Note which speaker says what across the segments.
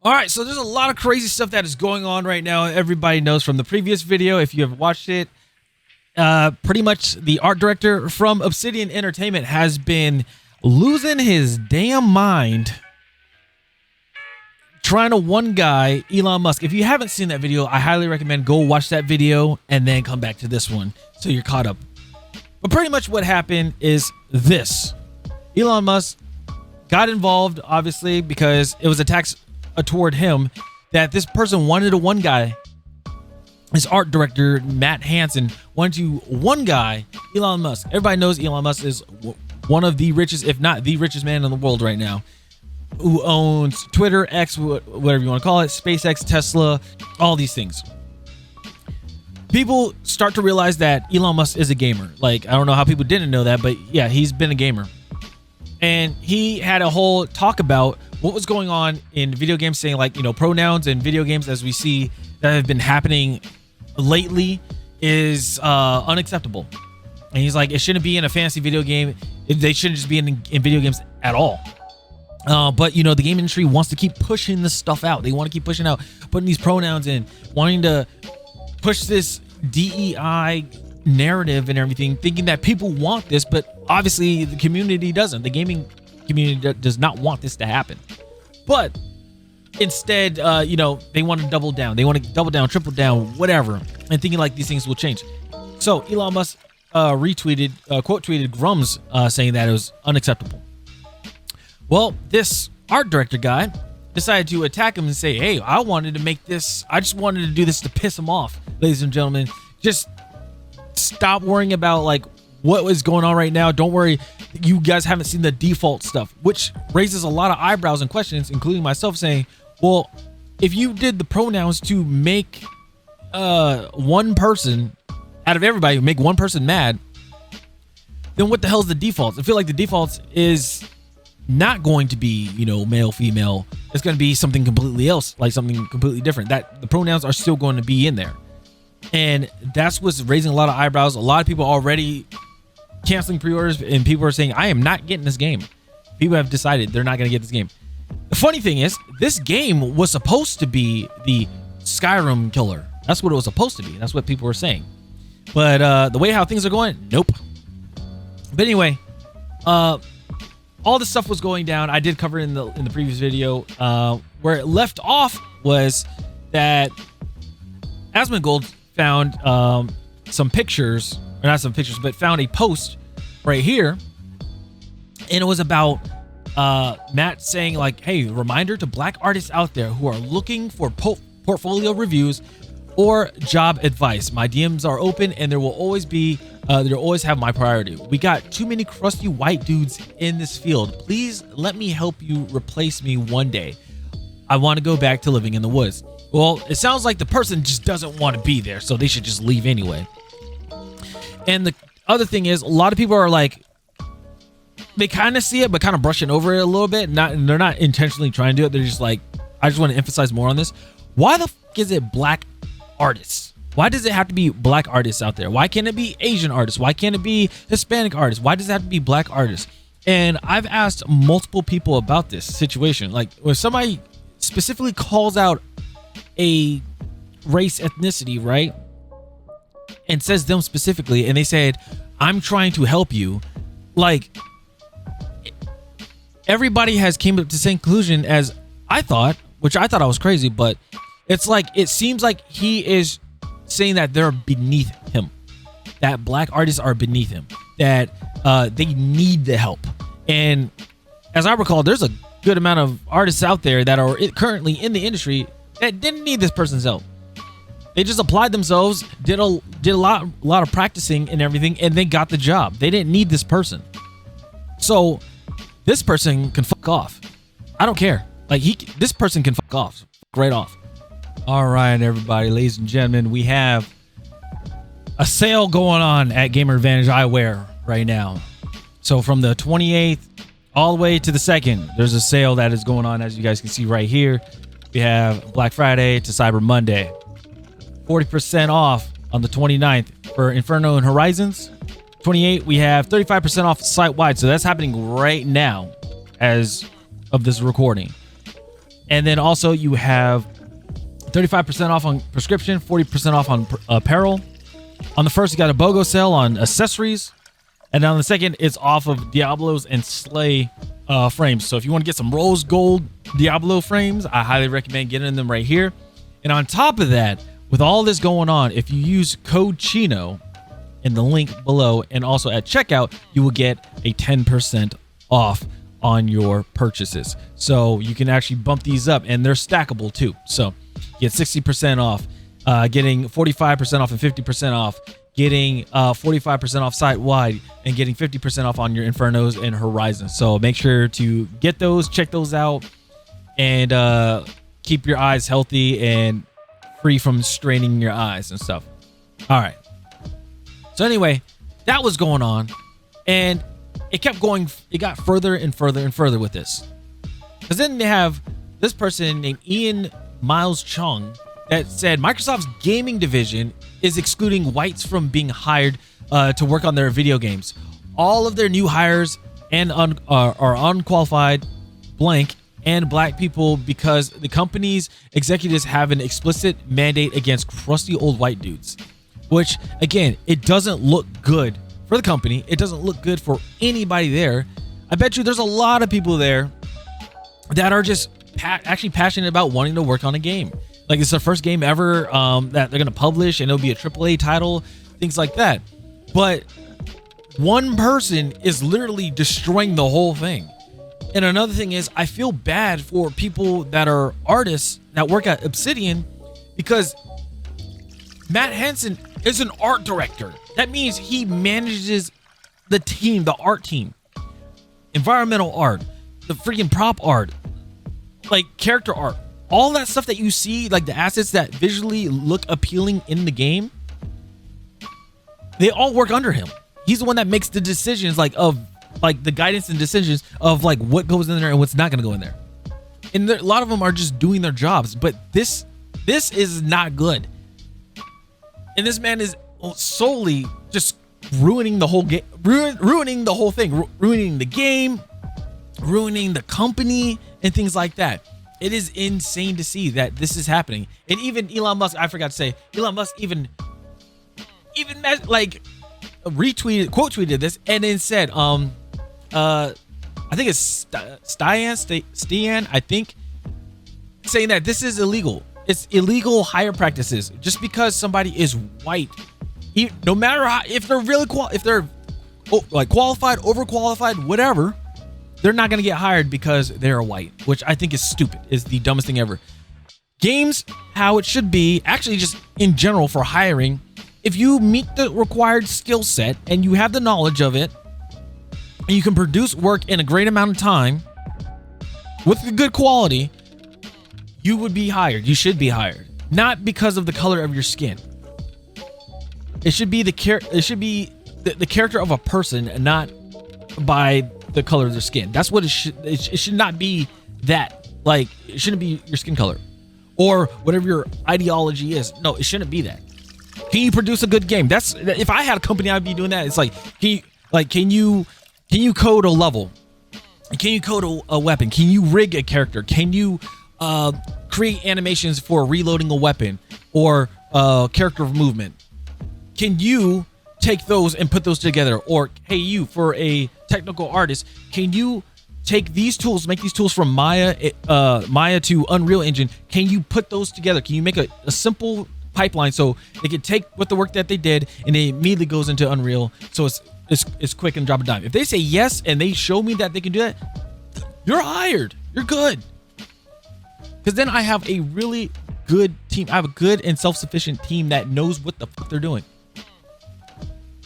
Speaker 1: All right, so there's a lot of crazy stuff that is going on right now. Everybody knows from the previous video, if you have watched it, pretty much the art director from Obsidian Entertainment has been losing his damn mind trying to one guy, Elon Musk. If you haven't seen that video, I highly recommend go watch that video and then come back to this one so you're caught up. But pretty much what happened is this. Elon Musk got involved, obviously, because it was attacks toward him that this person wanted to one guy. His art director, Matt Hansen, wanted to one guy, Elon Musk. Everybody knows Elon Musk is one of the richest, if not the richest man in the world right now, who owns Twitter, X, whatever you want to call it, SpaceX, Tesla, all these things. People start to realize that Elon Musk is a gamer. Like, I don't know how people didn't know that, but yeah, he's been a gamer. And he had a whole talk about what was going on in video games, saying like, you know, pronouns in video games, as we see that have been happening lately, is unacceptable. And he's like, it shouldn't be in a fantasy video game. They shouldn't just be in video games at all. But, you know, the game industry wants to keep pushing this stuff out. They want to keep pushing out, putting these pronouns in, wanting to push this DEI narrative and everything, thinking that people want this, but obviously the community doesn't. The gaming community does not want this to happen. But instead, you know, they want to double down. They want to double down, triple down, whatever, and thinking like these things will change. So Elon Musk retweeted, quote tweeted Grums, saying that it was unacceptable. Well, this art director guy decided to attack him and say, hey, I wanted to make this, I just wanted to do this to piss him off, ladies and gentlemen. Just stop worrying about like what is going on right now. Don't worry, you guys haven't seen the default stuff, which raises a lot of eyebrows and questions, including myself, saying, well, if you did the pronouns to make one person out of everybody, make one person mad, then what the hell is the defaults? I feel like the defaults is not going to be, you know, male, female. It's going to be something completely else, like something completely different. That the pronouns are still going to be in there. And that's what's raising a lot of eyebrows. A lot of people already canceling pre-orders, and people are saying, I am not getting this game. People have decided they're not going to get this game. The funny thing is, this game was supposed to be the Skyrim killer. That's what it was supposed to be. That's what people were saying. But the way how things are going, nope. But anyway, all this stuff was going down. I did cover it in the previous video. Where it left off was that Asmongold found some pictures, or not some pictures, but found a post right here, and it was about Matt saying like, hey, reminder to black artists out there who are looking for portfolio reviews or job advice. My DMs are open, and there will always have my priority. We got too many crusty white dudes in this field. Please let me help you replace me one day. I want to go back to living in the woods. Well, it sounds like the person just doesn't want to be there, so they should just leave anyway. And the other thing is, a lot of people are like, they kind of see it, but kind of brushing over it a little bit. They're not intentionally trying to do it. They're just like, I just want to emphasize more on this. Why the fuck is it black artists? Why does it have to be black artists out there? Why can't it be Asian artists? Why can't it be Hispanic artists? Why does it have to be black artists? And I've asked multiple people about this situation. Like, when somebody specifically calls out a race, ethnicity, right, and says them specifically, and they said, I'm trying to help you, like, everybody has came up to the same conclusion as I thought, which I thought I was crazy, but it's like, it seems like he is saying that they're beneath him, that black artists are beneath him, that they need the help. And as I recall, there's a good amount of artists out there that are currently in the industry that didn't need this person's help. They just applied themselves, did a lot of practicing and everything, and they got the job. They didn't need this person. So this person can fuck off. I don't care. Like, this person can fuck off. Right off. All right, everybody, ladies and gentlemen, we have a sale going on at Gamer Advantage Eyewear right now. So from the 28th all the way to the 2nd, there's a sale that is going on, as you guys can see right here. We have Black Friday to Cyber Monday. 40% off on the 29th for Inferno and Horizons. 28, we have 35% off site-wide. So that's happening right now as of this recording. And then also you have 35% off on prescription, 40% off on apparel. On the first, you got a BOGO sale on accessories. And on the second, it's off of Diablos and Slay frames. So if you want to get some rose gold Diablo frames, I highly recommend getting them right here. And on top of that, with all this going on, if you use code Chino in the link below and also at checkout, you will get a 10% off on your purchases. So you can actually bump these up, and they're stackable too. So get 60% off, getting 45% off and 50% off, getting 45% off site-wide, and getting 50% off on your Infernos and Horizons. So make sure to get those, check those out, and keep your eyes healthy and free from straining your eyes and stuff. All right. So anyway, that was going on, and it kept going. It got further and further and further with this. Because then they have this person named Ian Miles Chung that said Microsoft's gaming division is excluding whites from being hired to work on their video games. All of their new hires and are unqualified, blank, and black people because the company's executives have an explicit mandate against crusty old white dudes. Which, again, it doesn't look good for the company. It doesn't look good for anybody there. I bet you there's a lot of people there that are just actually passionate about wanting to work on a game. Like, it's their first game ever that they're going to publish, and it'll be a AAA title, things like that. But one person is literally destroying the whole thing. And another thing is, I feel bad for people that are artists that work at Obsidian, because Matt Hansen is an art director. That means he manages the team, the art team, environmental art, the freaking prop art, like character art, all that stuff that you see, like the assets that visually look appealing in the game. They all work under him. He's the one that makes the decisions, like the guidance and decisions of like what goes in there and what's not going to go in there. And a lot of them are just doing their jobs, but this is not good. And this man is solely just ruining the whole game, ruining the whole thing, ruining the game, ruining the company, and things like that. It is insane to see that this is happening. And even Elon Musk, I forgot to say, Elon Musk even like quote tweeted this, and then said, I think it's Stian, I think, saying that this is illegal. It's illegal hire practices. Just because somebody is white, no matter how, if they're really like qualified, overqualified, whatever, they're not going to get hired because they're white, which I think is stupid. Is the dumbest thing ever. Games, how it should be, actually just in general for hiring, if you meet the required skill set and you have the knowledge of it, and you can produce work in a great amount of time with a good quality, you would be hired. You should be hired, not because of the color of your skin. It should be the character of a person, not by the color of their skin. That's what it should. It should not be that. Like, it shouldn't be your skin color or whatever your ideology is. No, it shouldn't be that. Can you produce a good game? That's, if I had a company, I'd be doing that. It's like, can you code a level? Can you code a weapon? Can you rig a character? Can you create animations for reloading a weapon or character movement? Can you take those and put those together? Or, hey, you, for a technical artist, can you take these tools, make these tools from Maya to Unreal Engine? Can you put those together? Can you make a simple pipeline so they can take what the work that they did and it immediately goes into Unreal, so it's quick and drop a dime? If they say yes and they show me that they can do that, you're hired. You're good. Because then I have a really good team. I have a good and self-sufficient team that knows what the fuck they're doing.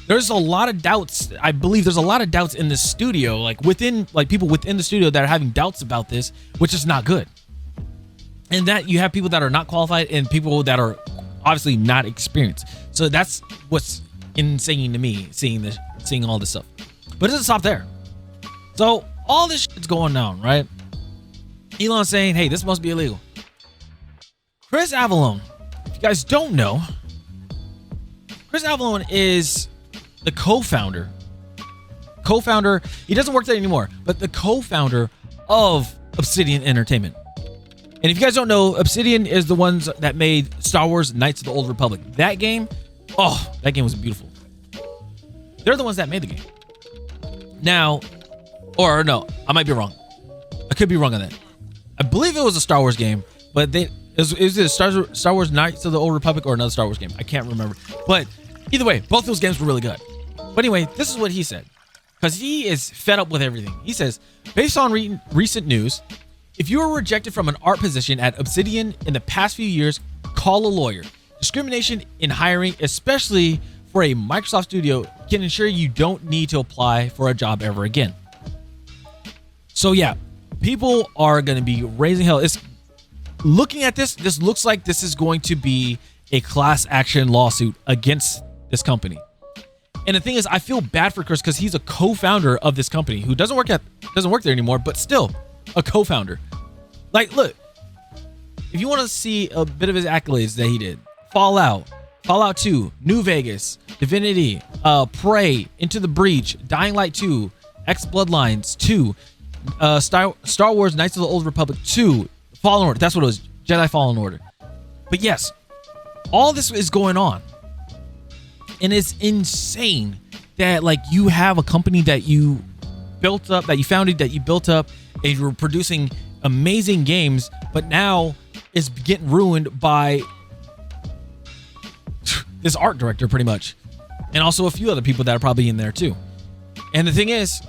Speaker 1: There's a lot of doubts. I believe there's a lot of doubts in the studio, like people within the studio that are having doubts about this, which is not good. And that you have people that are not qualified and people that are obviously not experienced. So that's what's insane to me, seeing all this stuff. But it doesn't stop there. So all this shit's going down, right? Elon saying, hey, this must be illegal. Chris Avellone, if you guys don't know, Chris Avellone is the co-founder. He doesn't work there anymore, but the co-founder of Obsidian Entertainment. And if you guys don't know, Obsidian is the ones that made Star Wars Knights of the Old Republic. That game, oh, that game was beautiful. They're the ones that made the game. Now, or no, I might be wrong. I could be wrong on that. I believe it was a Star Wars game, but it was either Star Wars Knights of the Old Republic or another Star Wars game. I can't remember. But either way, both those games were really good. But anyway, this is what he said, because he is fed up with everything. He says, based on recent news, if you were rejected from an art position at Obsidian in the past few years, call a lawyer. Discrimination in hiring, especially for a Microsoft studio, can ensure you don't need to apply for a job ever again. So yeah, people are going to be raising hell. It's looking at this looks like this is going to be a class action lawsuit against this company. And the thing is, I feel bad for Chris because he's a co-founder of this company who doesn't work there anymore, but still a co-founder. Like, look, if you want to see a bit of his accolades that he did, Fallout 2, New Vegas, Divinity, Prey, Into the Breach, Dying Light 2, X Bloodlines 2, Star Wars Knights of the Old Republic 2, Fallen Order. That's what it was, Jedi Fallen Order. But yes, all this is going on. And it's insane that like you have a company that you built up, that you founded, that you built up, and you're producing amazing games, but now it's getting ruined by this art director pretty much. And also a few other people that are probably in there too. And the thing is,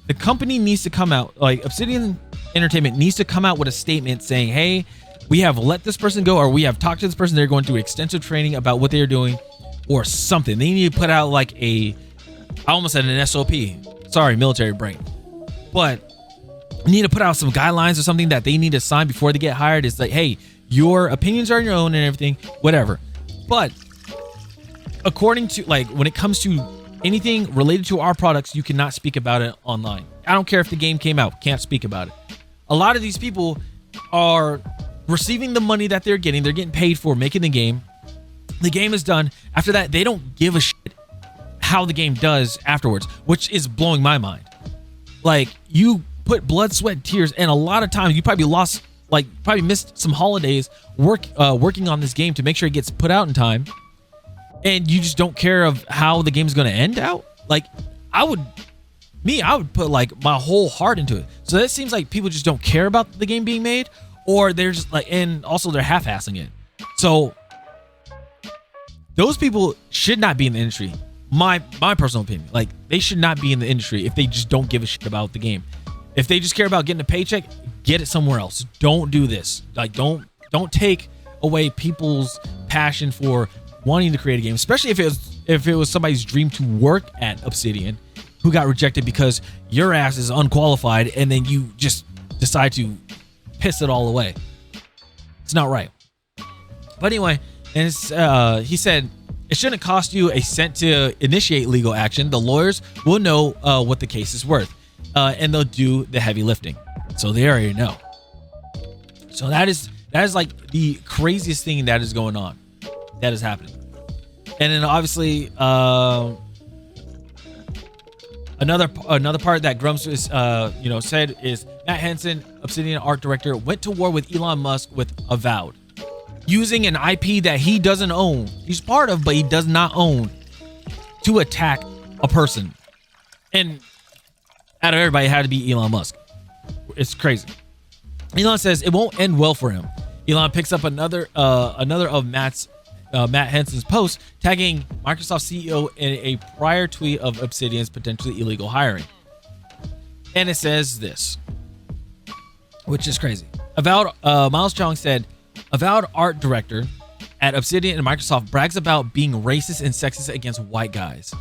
Speaker 1: the company needs to come out, like Obsidian Entertainment needs to come out with a statement saying, hey, we have let this person go, or we have talked to this person. They're going through extensive training about what they're doing, or something. They need to put out like I almost said an SOP. Sorry, military brain. But need to put out some guidelines or something that they need to sign before they get hired. It's like, hey, your opinions are your own and everything, whatever. But according to, like, when it comes to anything related to our products, you cannot speak about it online. I don't care if the game came out, can't speak about it. A lot of these people are receiving the money that they're getting paid for making the game. The game is done. After that, they don't give a shit how the game does afterwards, which is blowing my mind. Like, you put blood, sweat, and tears, and a lot of times you probably probably missed some holidays working on this game to make sure it gets put out in time, and you just don't care of how the game's going to end out. Like, I would put like my whole heart into it. So that seems like people just don't care about the game being made, or they're just like, and also they're half-assing it. So those people should not be in the industry. My personal opinion, like, they should not be in the industry if they just don't give a shit about the game. If they just care about getting a paycheck, get it somewhere else. Don't do this. Like, don't take away people's passion for wanting to create a game, especially if it was somebody's dream to work at Obsidian who got rejected because your ass is unqualified, and then you just decide to piss it all away. It's not right. But anyway, and he said, it shouldn't cost you a cent to initiate legal action. The lawyers will know what the case is worth, and they'll do the heavy lifting. So they already know. So that is like the craziest thing that is going on, that is happening. And then obviously another part that Grumps is said is Matt Henson, Obsidian art director, went to war with Elon Musk with Avowed, using an IP that he doesn't own. He's part of, but he does not own, to attack a person. And out of everybody, it had to be Elon Musk. It's crazy. Elon says it won't end well for him. Elon picks up another of Matt Henson's posts, tagging Microsoft CEO in a prior tweet of Obsidian's potentially illegal hiring. And it says this, which is crazy. Avowed, Miles Chong said, Avowed art director at Obsidian and Microsoft brags about being racist and sexist against white guys.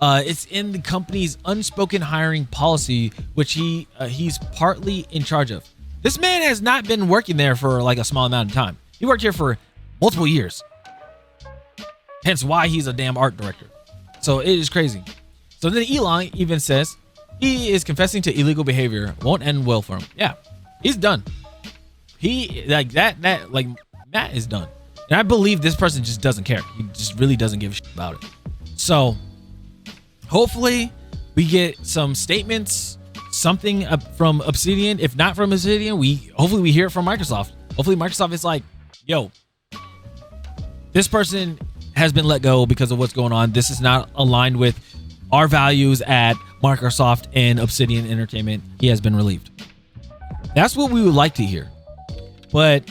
Speaker 1: It's in the company's unspoken hiring policy, which he's partly in charge of. This man has not been working there for like a small amount of time. He worked here for multiple years. Hence why he's a damn art director. So it is crazy. So then Elon even says he is confessing to illegal behavior. Won't end well for him. Yeah, he's done. He like that like Matt is done. And I believe this person just doesn't care. He just really doesn't give a shit about it. So hopefully we get some statements, something from Obsidian. If not from Obsidian, hopefully we hear it from Microsoft. Hopefully Microsoft is like, yo, this person has been let go because of what's going on. This is not aligned with our values at Microsoft and Obsidian Entertainment. He has been relieved. That's what we would like to hear. But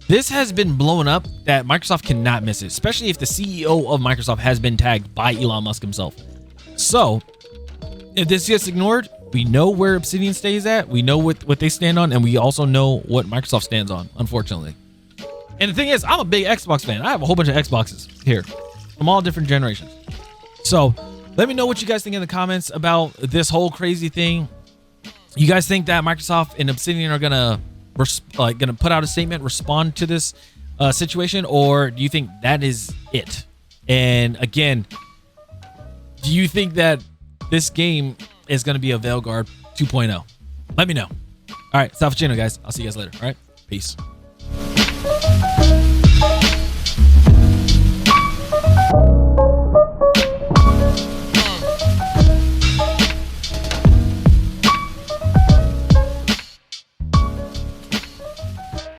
Speaker 1: this has been blown up that Microsoft cannot miss it, especially if the CEO of Microsoft has been tagged by Elon Musk himself. So if this gets ignored, we know where Obsidian stays at. We know what they stand on, and we also know what Microsoft stands on, unfortunately. And the thing is, I'm a big Xbox fan. I have a whole bunch of Xboxes here from all different generations. So let me know what you guys think in the comments about this whole crazy thing. You guys think that Microsoft and Obsidian are gonna put out a statement, respond to this situation, or do you think that is it? And again, do you think that this game is gonna be a Veilguard 2.0? Let me know. All right, stop for channel, guys. I'll see you guys later. All right, peace.